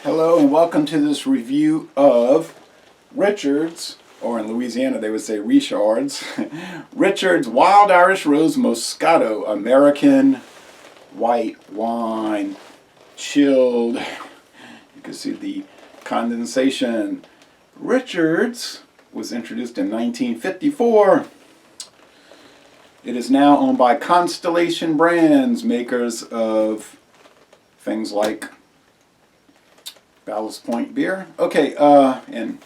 Hello and welcome to this review of Richard's, or in Louisiana they would say Richard's, Richard's Wild Irish Rose Moscato American White Wine, chilled. You can see the condensation. Richard's was introduced in 1954. It is now owned by Constellation Brands, makers of things like Ballast Point beer. Okay, and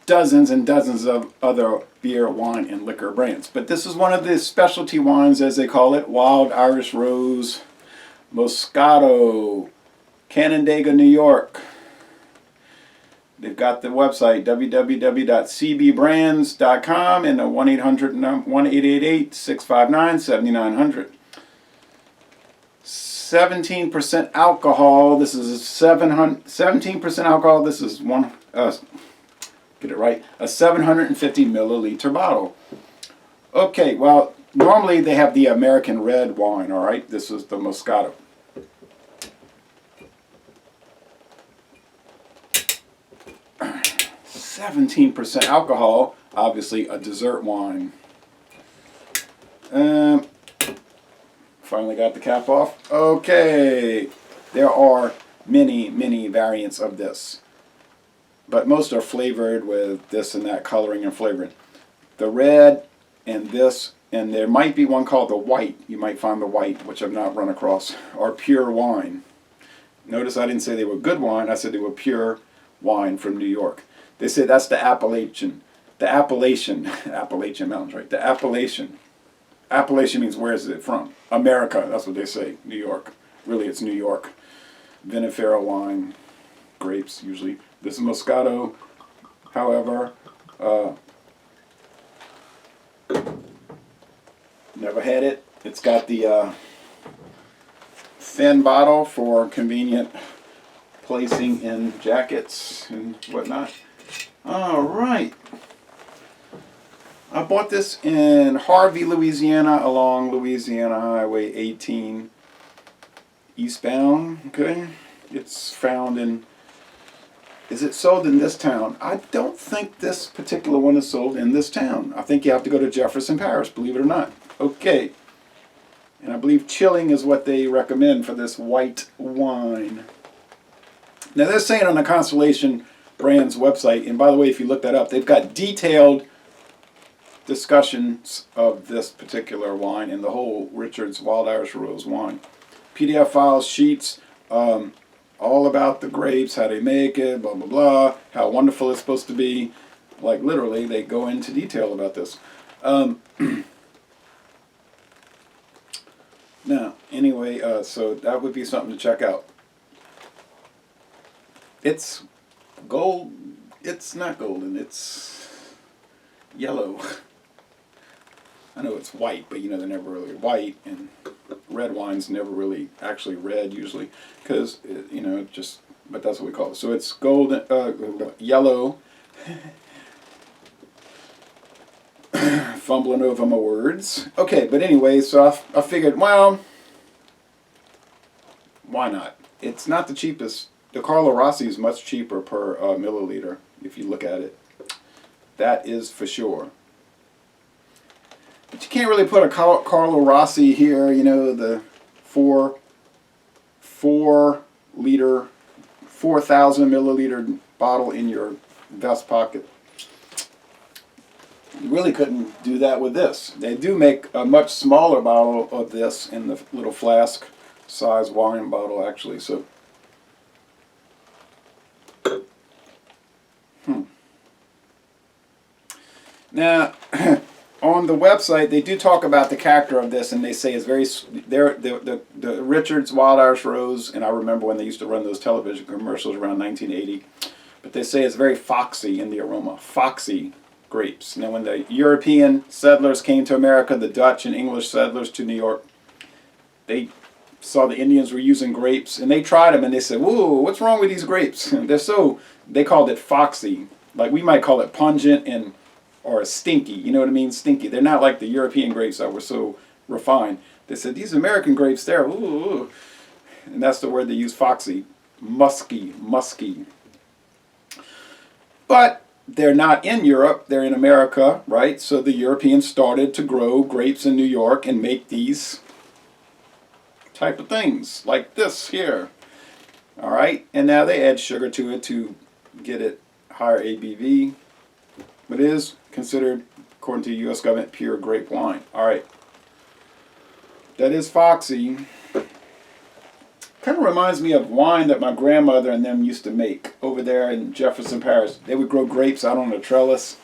dozens and dozens of other beer, wine, and liquor brands. But this is one of the specialty wines, as they call it, Wild Irish Rose Moscato, Canandaigua, New York. They've got the website, www.cbbrands.com, and the 1-888-659-7900. 17% alcohol. This is 17% alcohol. This is get it right, a 750 milliliter bottle. Okay, well, normally they have the American red wine, all right? This is the Moscato. 17% alcohol, obviously a dessert wine. Finally got the cap off. Okay, there are many variants of this, but most are flavored with this and that coloring and flavoring. The red and this, and there might be one called the white. You might find the white, which I've not run across, are pure wine. Notice I didn't say they were good wine. I said they were pure wine from New York. They say that's the Appalachian Mountains, right? The Appalachian. Appalachian means where is it from? America, that's what they say. New York. Really, it's New York. Vinifera wine, grapes usually. This is Moscato, however. Never had it. It's got the thin bottle for convenient placing in jackets and whatnot. All right. I bought this in Harvey, Louisiana, along Louisiana Highway 18 eastbound. Okay, it's found in. Is it sold in this town? I don't think this particular one is sold in this town. I think you have to go to Jefferson Parish, believe it or not. Okay, and I believe chilling is what they recommend for this white wine. Now they're saying on the Constellation Brands website, and by the way, if you look that up, they've got detailed discussions of this particular wine and the whole Richard's Wild Irish Rose wine. PDF files, sheets, all about the grapes, how they make it, blah, blah, blah, how wonderful it's supposed to be. Like literally, they go into detail about this. Now, anyway, so that would be something to check out. It's gold. It's not golden. It's yellow. I know it's white, but you know they're never really white, and red wine's never really actually red usually, because you know just. But that's what we call it. So it's golden, yellow. Fumbling over my words. Okay, but anyway, so I figured, well, why not? It's not the cheapest. The Carlo Rossi is much cheaper per milliliter if you look at it. That is for sure. But you can't really put a Carlo Rossi here, you know, the 4,000 milliliter bottle in your vest pocket. You really couldn't do that with this. They do make a much smaller bottle of this in the little flask size wine bottle actually. So, Now, on the website, they do talk about the character of this, and they say it's very. The Richard's Wild Irish Rose, and I remember when they used to run those television commercials around 1980. But they say it's very foxy in the aroma, foxy grapes. Now, when the European settlers came to America, the Dutch and English settlers to New York, they saw the Indians were using grapes, and they tried them, and they said, "Whoa, what's wrong with these grapes? They called it foxy, like we might call it pungent and." Or stinky, you know what I mean? Stinky. They're not like the European grapes that were so refined. They said, these American grapes, they're, ooh. And that's the word they use, foxy. musky. But they're not in Europe, they're in America, right? So the Europeans started to grow grapes in New York and make these type of things, like this here. All right, and now they add sugar to it to get it higher ABV. But it is considered, according to the U.S. government, pure grape wine. All right. That is Foxy. Kind of reminds me of wine that my grandmother and them used to make over there in Jefferson Parish. They would grow grapes out on a trellis.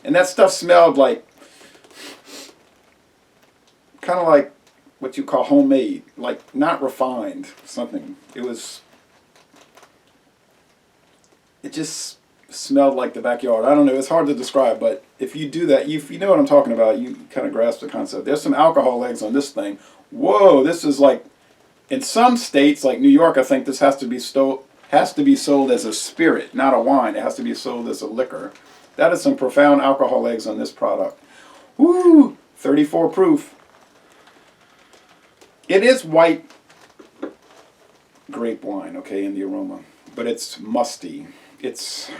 And that stuff smelled like, kind of like what you call homemade, like not refined, something. It just smelled like the backyard. I don't know, it's hard to describe, but if you do that, if you know what I'm talking about, you kind of grasp the concept. There's some alcohol legs on this thing. Whoa, this is like, in some states, like New York, I think this has to be sold as a spirit, not a wine. It has to be sold as a liquor. That is some profound alcohol legs on this product. Woo! 34 proof. It is white grape wine, okay, in the aroma, but it's musty. It's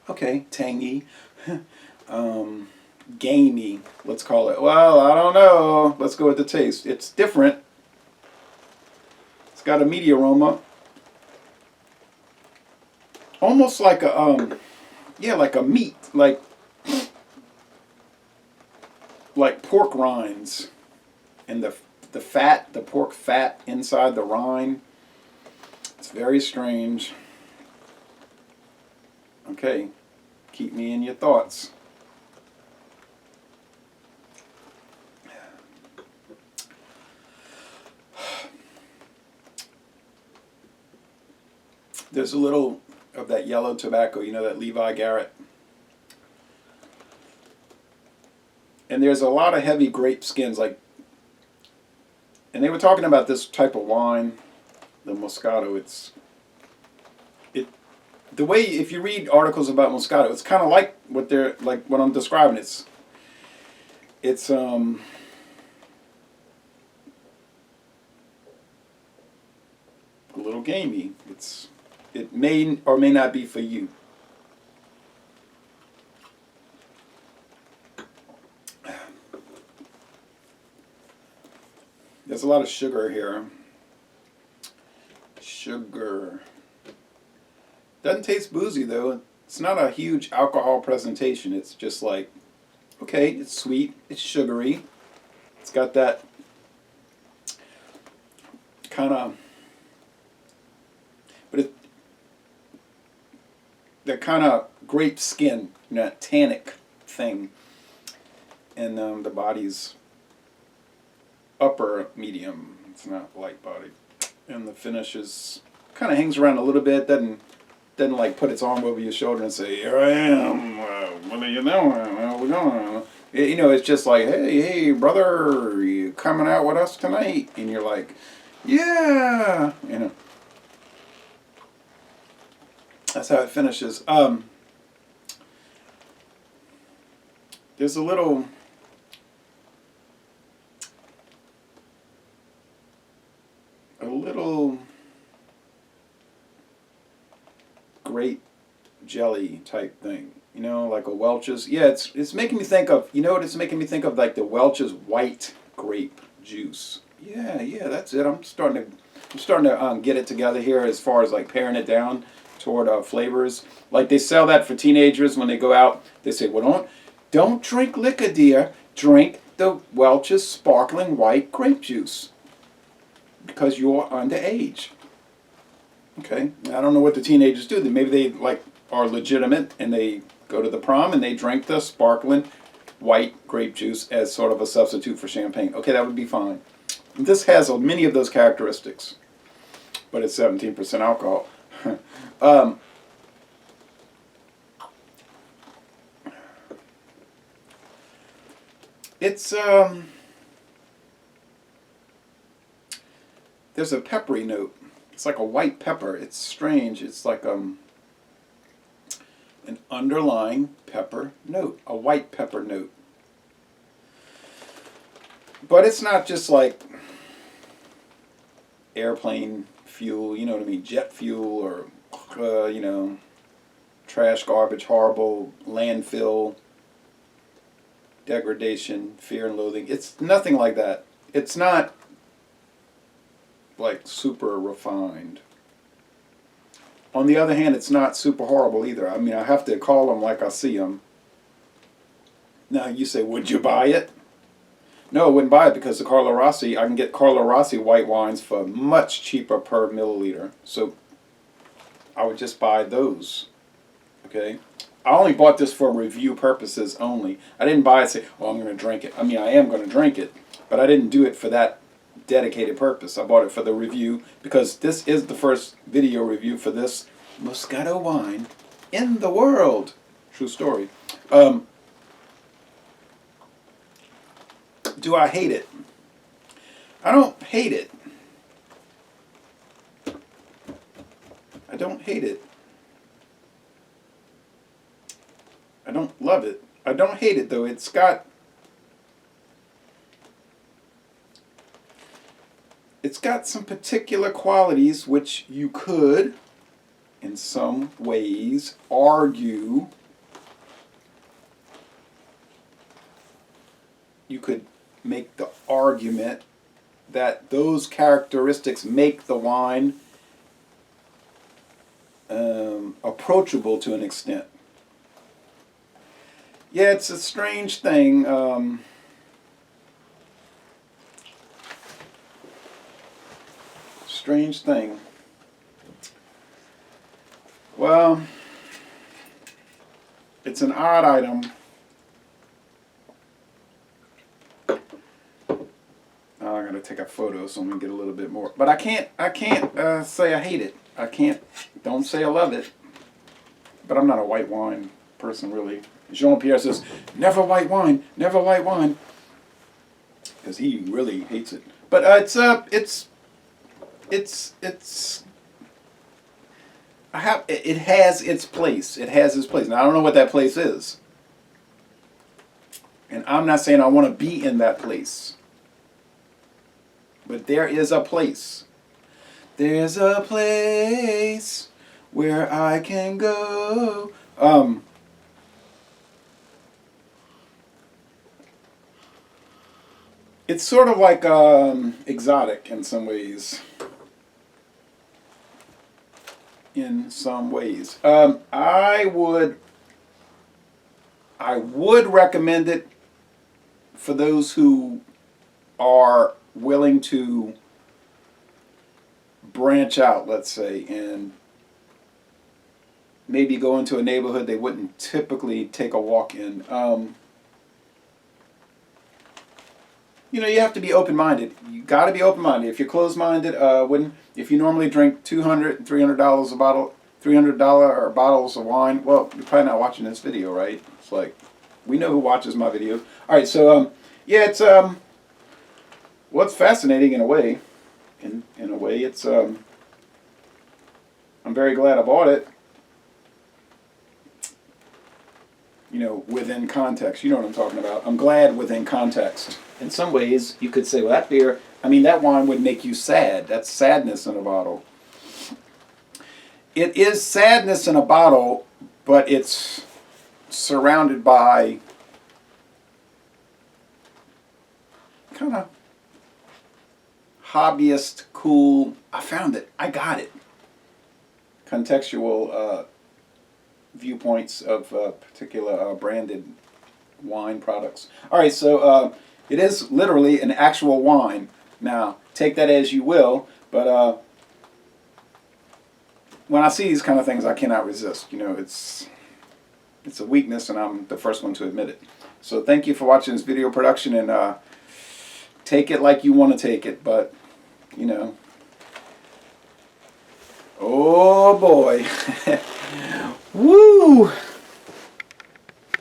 okay, tangy, gamey, let's call it. Well, I don't know. Let's go with the taste. It's different. It's got a meaty aroma. Almost like a like a meat, like pork rinds, and the fat, the pork fat inside the rind. It's very strange. Okay, keep me in your thoughts. There's a little of that yellow tobacco, you know, that Levi Garrett. And there's a lot of heavy grape skins, and they were talking about this type of wine, the Moscato. The way, if you read articles about Moscato, it's kind of like what I'm describing. It's a little gamey. It may or may not be for you. There's a lot of sugar here. Sugar. Doesn't taste boozy though. It's not a huge alcohol presentation. It's just like, okay, it's sweet, it's sugary. It's got that kind of, that kind of grape skin, that tannic thing. And the body's upper medium. It's not light body. And the finish is kind of hangs around a little bit. Doesn't like put its arm over your shoulder and say, "Here I am. What are you doing? How we going?" You know, it's just like, "Hey, brother, you coming out with us tonight?" And you're like, "Yeah," you know. That's how it finishes. There's a little grape jelly type thing, you know, like a Welch's. Yeah, it's making me think of, you know what it's making me think of, like the Welch's white grape juice. Yeah, that's it. I'm starting to get it together here as far as like paring it down toward flavors. Like they sell that for teenagers when they go out. They say, "Well, don't drink liquor, dear. Drink the Welch's sparkling white grape juice because you're underage." Okay, I don't know what the teenagers do. Maybe they like are legitimate and they go to the prom and they drink the sparkling white grape juice as sort of a substitute for champagne. Okay, that would be fine. This has many of those characteristics, but it's 17% alcohol. It's there's a peppery note. It's like a white pepper. It's strange. It's like an underlying pepper note, a white pepper note. But it's not just like airplane fuel, you know what I mean, jet fuel, or you know, trash, garbage, horrible, landfill, degradation, fear and loathing. It's nothing like that. It's not like super refined. On the other hand, it's not super horrible either. I mean, I have to call them like I see them. Now you say, would you buy it? No, I wouldn't buy it because the Carlo Rossi, I can get Carlo Rossi white wines for much cheaper per milliliter. So I would just buy those. Okay? I only bought this for review purposes only. I didn't buy it and say, oh, I'm going to drink it. I mean, I am going to drink it, but I didn't do it for that dedicated purpose. I bought it for the review because this is the first video review for this Moscato wine in the world. True story. Do I hate it? I don't hate it. I don't hate it. I don't love it. I don't hate it though. It's got some particular qualities which you could, in some ways, argue. You could make the argument that those characteristics make the wine approachable to an extent. Yeah, it's a strange thing. Strange thing. Well, it's an odd item. I gotta take a photo so I'm gonna get a little bit more. But I can't say I hate it. Don't say I love it. But I'm not a white wine person really. Jean-Pierre says, never white wine, never white wine. Because he really hates it. But it has its place. It has its place. Now I don't know what that place is. And I'm not saying I want to be in that place. But there is a place. There's a place where I can go. It's sort of like exotic in some ways. In some ways. I would recommend it for those who are willing to branch out, let's say, and maybe go into a neighborhood they wouldn't typically take a walk in. You know, you have to be open-minded. You got to be open-minded. If you're closed-minded, if you normally drink $200 and $300 a bottle, $300 bottles of wine, well, you're probably not watching this video, right? It's like, we know who watches my videos. All right, so yeah, it's well, it's fascinating in a way. In a way, it's I'm very glad I bought it. You know, within context. You know what I'm talking about. I'm glad within context. In some ways, you could say, well, that beer, I mean, that wine would make you sad. That's sadness in a bottle. It is sadness in a bottle, but it's surrounded by kind of hobbyist, cool, I found it, I got it, contextual viewpoints of particular branded wine products. All right, so it is literally an actual wine. Now, take that as you will, but when I see these kind of things, I cannot resist. You know, it's a weakness, and I'm the first one to admit it. So thank you for watching this video production, and take it like you want to take it, but, you know, oh boy. Woo!